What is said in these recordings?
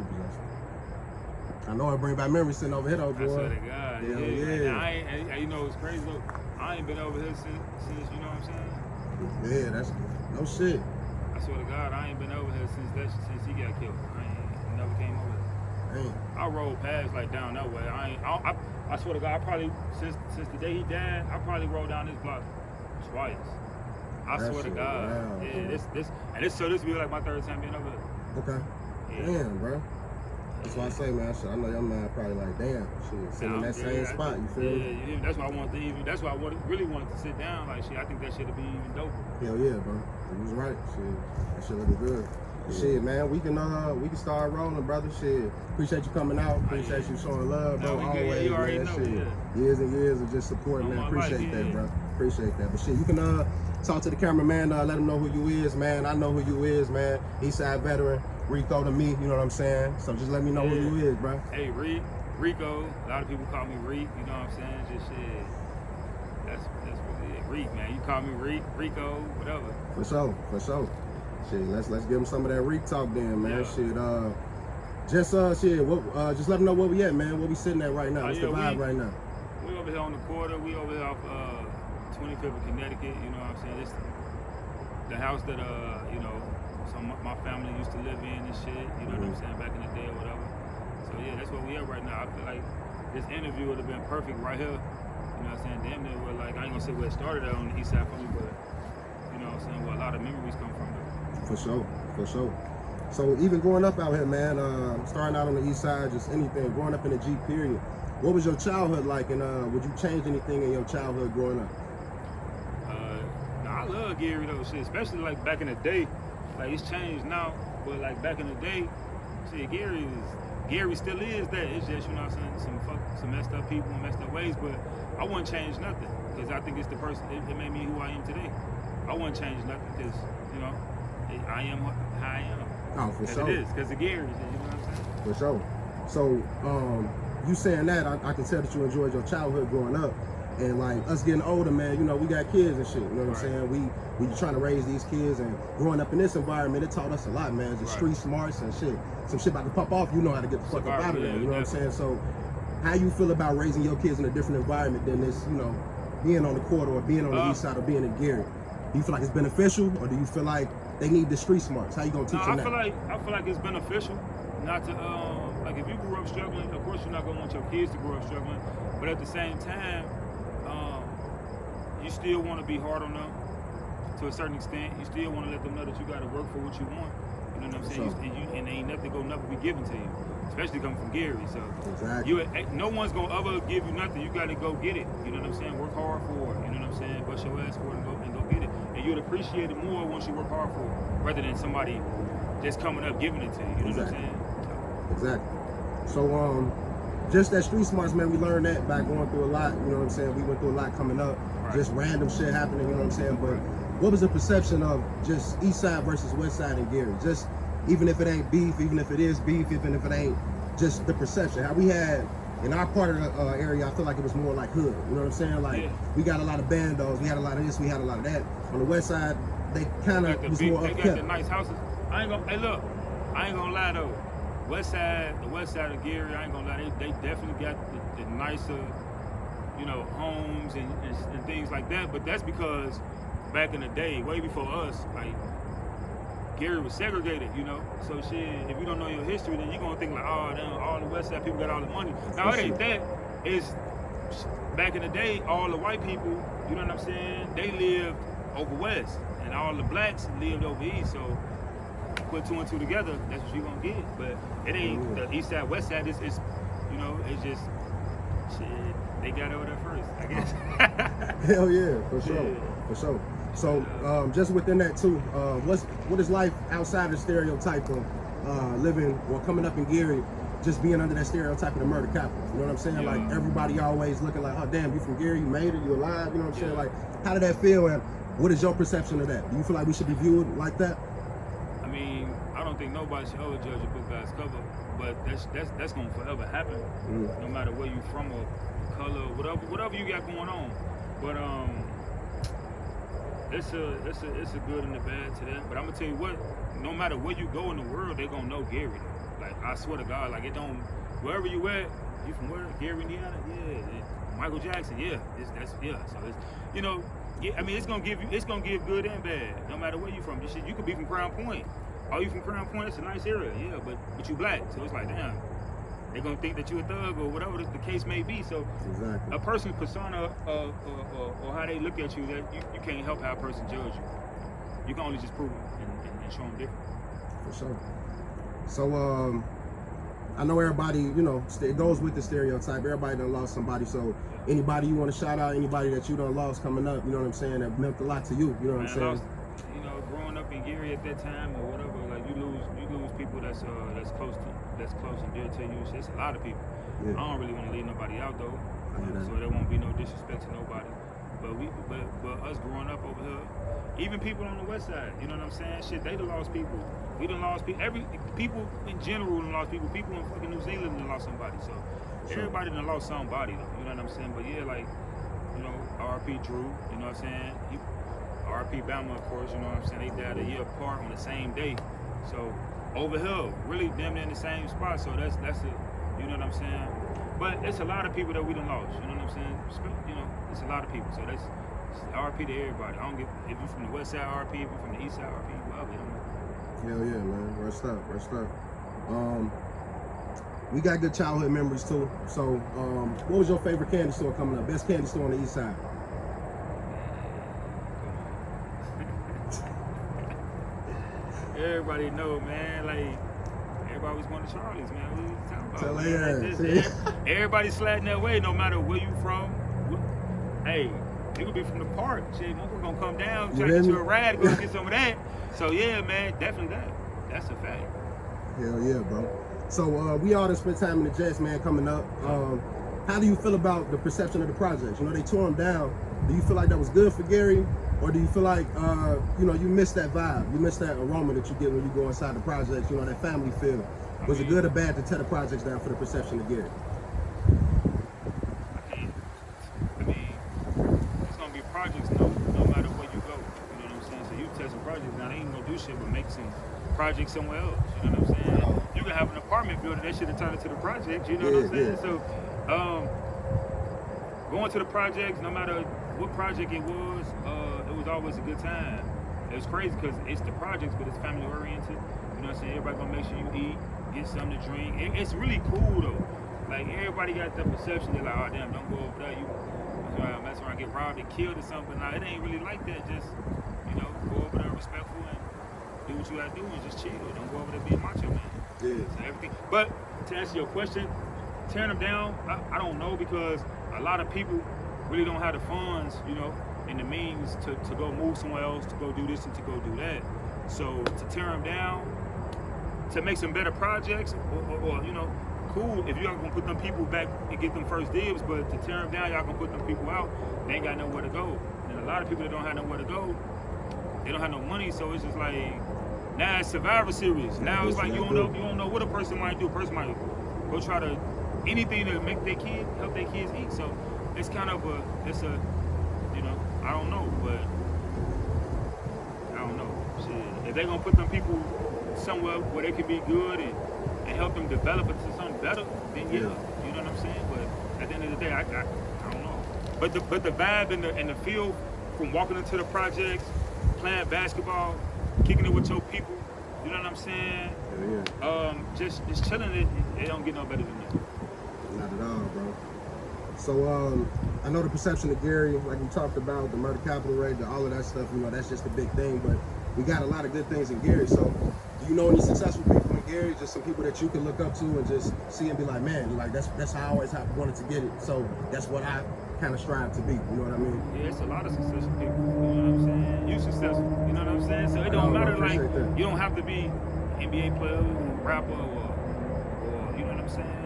possession. I know it bring back memories sitting over here though, boy. I swear to God. Yeah. And you know what's crazy though? I ain't been over here since you know what I'm saying? Yeah, that's no shit. I swear to God, I ain't been over here since he got killed. I never came over here. Dang. I rode past like down that way. I swear to God, I probably since the day he died, I probably rode down this block twice. I swear to God. Wow. Yeah, this be like my third time being over here. Okay. Yeah. Damn, bro. That's why I say, man. I know your man probably like, damn, shit, sitting in that same spot. You feel me? Yeah. That's why I really wanted to sit down. Like, shit, I think that shit'll be even doper. Hell yeah, bro. You was right. Shit, that shit looking good. Yeah. Shit, man, we can start rolling, brother. Shit, appreciate you coming out. Appreciate you showing love, bro. Always, you already man. Know, shit, yeah. Years and years of just support, man. Appreciate that, bro. Appreciate that. But shit, you can talk to the cameraman. Let him know who you is, man. I know who you is, man. Eastside veteran. Riko to me, you know what I'm saying? So just let me know who you is, bro. Hey, Riko. A lot of people call me Reek, you know what I'm saying? Just shit. That's really it. Reek, man. You call me Riko, whatever. For sure. Shit, let's give him some of that Reek talk then, man. Yeah. Shit, just let them know where we at, man. Where we sitting at right now. What's the vibe right now? We over here on the quarter. We over here off 25th of Connecticut, you know what I'm saying? It's the house that you know, my family used to live in and shit, you know what I'm saying, back in the day or whatever. So yeah, that's where we at right now. I feel like this interview would have been perfect right here. You know what I'm saying? Damn near where, like, I ain't gonna say where it started out on the east side for me, but you know what I'm saying, where a lot of memories come from though. For sure. So even growing up out here, man, starting out on the east side, just anything, growing up in the G period, what was your childhood like, and would you change anything in your childhood growing up? I love Gary though, shit, especially like back in the day. Like, it's changed now, but like back in the day, shit, Gary still is that. It's just, you know what I'm saying, some messed up people and messed up ways, but I wouldn't change nothing, because I think it's the person, it made me who I am today. I wouldn't change nothing, because, you know, I am how I am. Oh, for sure. It is, because of Gary, you know what I'm saying? For sure. So, you saying that, I can tell that you enjoyed your childhood growing up. And like us getting older, man, you know, we got kids and shit, you know what I'm saying? We trying to raise these kids, and growing up in this environment, it taught us a lot, man. Just street smarts and shit. Some shit about to pop off, you know how to get the fuck up out of there, you know what I'm saying? So how you feel about raising your kids in a different environment than this, you know, being on the quarter or being on the east side or being in Gary? Do you feel like it's beneficial, or do you feel like they need the street smarts? How you gonna teach them that? I feel like it's beneficial not to, like, if you grew up struggling, of course you're not gonna want your kids to grow up struggling, but at the same time, you still want to be hard on them to a certain extent. You still want to let them know that you got to work for what you want. You know what I'm saying? And ain't nothing gonna never be given to you, especially coming from Gary. So no one's gonna ever give you nothing. You got to go get it. You know what I'm saying? Work hard for it. You know what I'm saying? Bust your ass for it and go get it. And you'll appreciate it more once you work hard for it, rather than somebody just coming up giving it to you. You know what I'm saying? Exactly. So just that street smarts, man, we learned that by going through a lot, you know what I'm saying? We went through a lot coming up, just random shit happening, you know what I'm saying? But what was the perception of just east side versus west side in Gary? Just, even if it ain't beef, even if it is beef, even if it ain't, just the perception. How we had, in our part of the area, I feel like it was more like hood, you know what I'm saying? Like, we got a lot of bandos, we had a lot of this, we had a lot of that. On the west side, they kind of was more upkept. They got the nice houses. I ain't gonna lie though. The west side of Gary, I ain't gonna lie, they definitely got the nicer, you know, homes and things like that. But that's because back in the day, way before us, like, Gary was segregated, you know. So shit, if you don't know your history, then you're gonna think like, oh, damn, all the west side people got all the money. Now it ain't that. It's back in the day, all the white people, you know what I'm saying, they lived over west, and all the blacks lived over east. So put two and two together, that's what you're gonna get. But it ain't the east side, west side. It's you know, it's just shit. They got over there first, I guess. Hell yeah, for sure. So just within that too, what is life outside of the stereotype of living or coming up in Gary, just being under that stereotype of the murder capital? You know what I'm saying? Like, everybody always looking like, oh damn, you from Gary, you made it, you alive. You know what I'm saying? Like, how did that feel, and what is your perception of that? Do you feel like we should be viewed like that? I don't think nobody should ever judge a book by its cover, but that's gonna forever happen, no matter where you from or color, whatever you got going on. But it's a good and a bad to them. But I'm gonna tell you what, no matter where you go in the world, they gonna know Gary. Like I swear to God, like it don't. Wherever you at, you from where? Gary, Indiana? Yeah. Michael Jackson? Yeah. That's yeah. So it's yeah. I mean, it's gonna give good and bad, no matter where you from. You could be from Crown Point. Oh, you from Crown Point? It's a nice area. Yeah, but you black, so it's like damn. They're gonna think that you a thug or whatever the case may be. So exactly. A person's persona or how they look at you, that you can't help how a person judge you. You can only just prove it and show them different. For sure. So I know everybody, it goes with the stereotype. Everybody done lost somebody. So anybody you want to shout out, anybody that you done lost coming up, you know what I'm saying, that meant a lot to you. You know what I'm saying? Lost, growing up in Gary at that time or whatever, like you lose people that's close and dear to you. It's a lot of people. Yeah. I don't really want to leave nobody out though, so there won't be no disrespect to nobody. But us growing up over here, even people on the west side, you know what I'm saying? Shit, they done lost people. We done lost people. People in general done lost people. People in fucking New Zealand done lost somebody. So everybody done lost somebody though. You know what I'm saying? But yeah, like R.P. Drew. You know what I'm saying? R.P. Bama, of course. You know what I'm saying? They died a year apart on the same day. So over here, really damn near in the same spot. So that's it. You know what I'm saying? But it's a lot of people that we done lost. You know what I'm saying? It's a lot of people. So that's RP to everybody. I don't give if you're from the west side RP, if you're from the east side RP, whatever. Hell yeah, man. Rest up. We got good childhood memories too. So what was your favorite candy store coming up? Best candy store on the east side? Everybody know, man. Like everybody was going to Charlie's, man. What are you talking about? Everybody sliding that way, no matter where you from. Hey, you could be from the park. Shit, motherfucker gonna come down, try to get you a ride, go get some of that. So yeah, man, definitely that. That's a fact. Hell yeah, bro. So we all done spent time in the Jets, man, coming up. How do you feel about the perception of the projects? They tore them down. Do you feel like that was good for Gary? Or do you feel like, you missed that vibe? You missed that aroma that you get when you go inside the projects, that family feel. Was it good or bad to tear the projects down for the perception of Gary? I mean, it's going to be projects no matter where you go. You know what I'm saying? So you tear some projects down, they ain't going to do shit but make some projects somewhere else. You know what I'm saying? You can have an apartment building, that shit will turn into the projects. You know what I'm saying? Yeah. So going to the projects, no matter what project it was always a good time. It was crazy because it's the projects, but it's family oriented. You know what I'm saying? Everybody gonna make sure you eat, get something to drink. It's really cool though. Like everybody got the perception, they're like, oh damn, don't go over there. You mess around, get robbed and killed or something. Now it ain't really like that. Just go over there respectful and do what you gotta do and just chill. Don't go over there being macho man. Yeah. So everything. But to answer your question, tearing them down, I don't know because a lot of people really don't have the funds, and the means to go move somewhere else, to go do this and to go do that. So to tear them down, to make some better projects, or cool, if y'all gonna put them people back and get them first dibs, but to tear them down, y'all gonna put them people out, they ain't got nowhere to go. And a lot of people that don't have nowhere to go, they don't have no money, so it's just like, now it's Survivor Series. Now it's like you don't know what a person might do. A person might go try to anything to make their kid, help their kids eat. So it's kind of I don't know, but I don't know. Shit. If they're gonna put them people somewhere where they can be good and help them develop into something better, then yeah. You know what I'm saying? But at the end of the day, I don't know. But the vibe and the feel from walking into the projects, playing basketball, kicking it with your people, you know what I'm saying? Yeah. Just chilling it don't get no better than that. Not at all, bro. So I know the perception of Gary, like we talked about, the murder capital rate, all of that stuff, that's just a big thing, but we got a lot of good things in Gary. So do you know any successful people in Gary, just some people that you can look up to and just see and be like, man, like that's how I always wanted to get it. So that's what I kind of strive to be, you know what I mean? Yeah, it's a lot of successful people, you know what I'm saying? You successful, you know what I'm saying? So it don't matter, like, you don't have to be NBA player, rapper, or you know what I'm saying?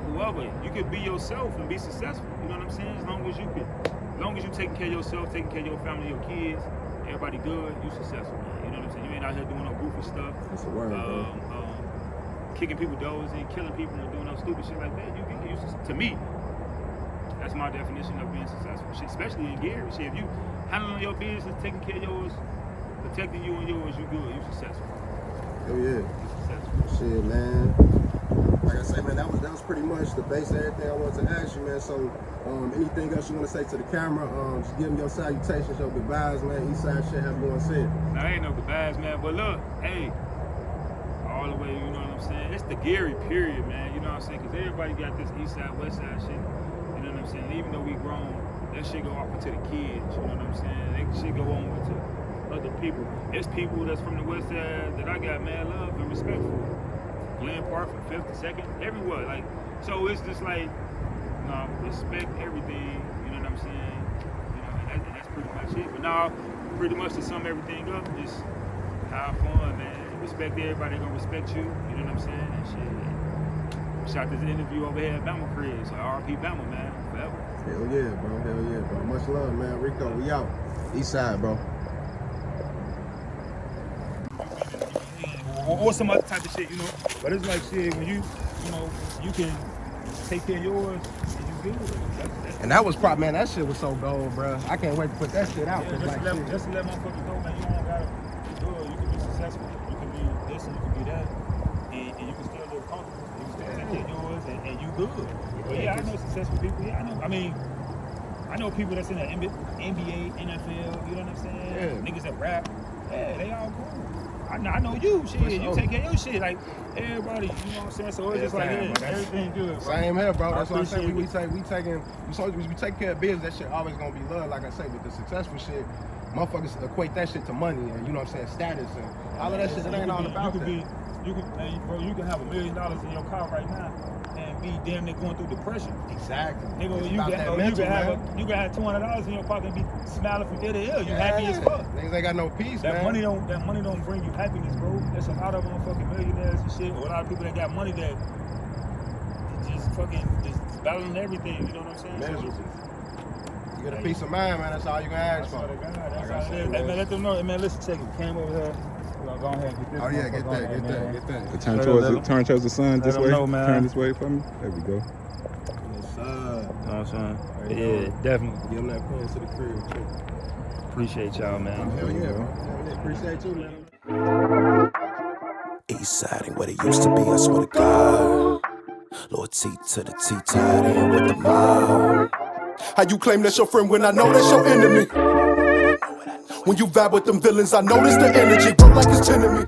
Whoever, you could be yourself and be successful. You know what I'm saying? As long as you taking care of yourself, taking care of your family, your kids, everybody good, you successful, man. You know what I'm saying? You ain't out here doing no goofy stuff. That's a word, bro. Kicking people doors and killing people and doing no stupid shit like that. To me, that's my definition of being successful. Shit, especially in Gary. Shit, if you handling your business, taking care of yours, protecting you and yours, you good, you successful. Oh yeah. successful. Shit, man. Like I say, man, that was pretty much the base of everything I wanted to ask you, man. So, anything else you want to say to the camera? Just give them your salutations, your goodbyes, man. Eastside shit, have you want to say it? Now, ain't no goodbyes, man. But look, hey, all the way, you know what I'm saying? It's the Gary period, man. You know what I'm saying? Because everybody got this Eastside, Westside shit. You know what I'm saying? And even though we grown, that shit go off into the kids. You know what I'm saying? That shit go on to other people. It's people that's from the Westside that I got mad love and respect for. Glen Park from 5th to 2nd, everywhere. Like, so it's just like, respect everything. You know what I'm saying? You know, and that's pretty much it. But now, pretty much to sum everything up, just have fun, man. Respect everybody, gonna respect you. You know what I'm saying? And shit. Shot this interview over here at Bama Crib, so RP Bama, man, forever. Hell yeah, bro. Hell yeah, bro. Much love, man. Riko, we out. Eastside, bro. Or some other type of shit, you know. But it's like shit when you can take care of yours and you good. And that was probably, man, that shit was so gold, bro. I can't wait to put that shit out. Yeah, just to let motherfuckers know, man, you don't gotta do it. You can be successful. You can be this and you can be that. And you can still live comfortable. You can still take care of yours and you good. But yeah, I know successful people. Yeah, I know people that's in the NBA, NFL, you know what I'm saying? Yeah. Niggas that rap. Yeah, they all cool. I know you, shit. You take care of your shit. Like, everybody, you know what I'm saying? So it's just like, everything good. Bro. Same here, bro. That's what I'm saying. We take care of business. That shit always gonna be love. Like I say, with the successful shit, motherfuckers equate that shit to money and, you know what I'm saying, status and all of that shit. It ain't all about that. You can have $1 million in your car right now and be damn near going through depression. Exactly. Nigga, you can have $200 in your pocket and be smiling from ear to ear. You happy as fuck. Niggas ain't got no peace, that man. Money don't bring you happiness, bro. There's a lot of motherfucking millionaires and shit, or a lot of people that got money that just battling everything. You know what I'm saying? Miserable. You get a peace of mind, man. That's all you can ask for. That's all it is. Hey, man, let them know. Hey, man, listen, check it. Came over here. Go ahead and get this. Oh yeah, get that. Turn towards the sun this way. Know, turn this way for me. There we go. Yes, sir. You know what I'm saying? Yeah, definitely. Give them that plan to the crib, too. Appreciate y'all, man. Hell yeah, bro. Appreciate you, man. Eastside ain't what it used to be, I swear to God. Lord T to the T, tied in with the mob. How you claim that's your friend when I know that's your enemy? When you vibe with them villains, I notice the energy, bro, like it's 10 to me.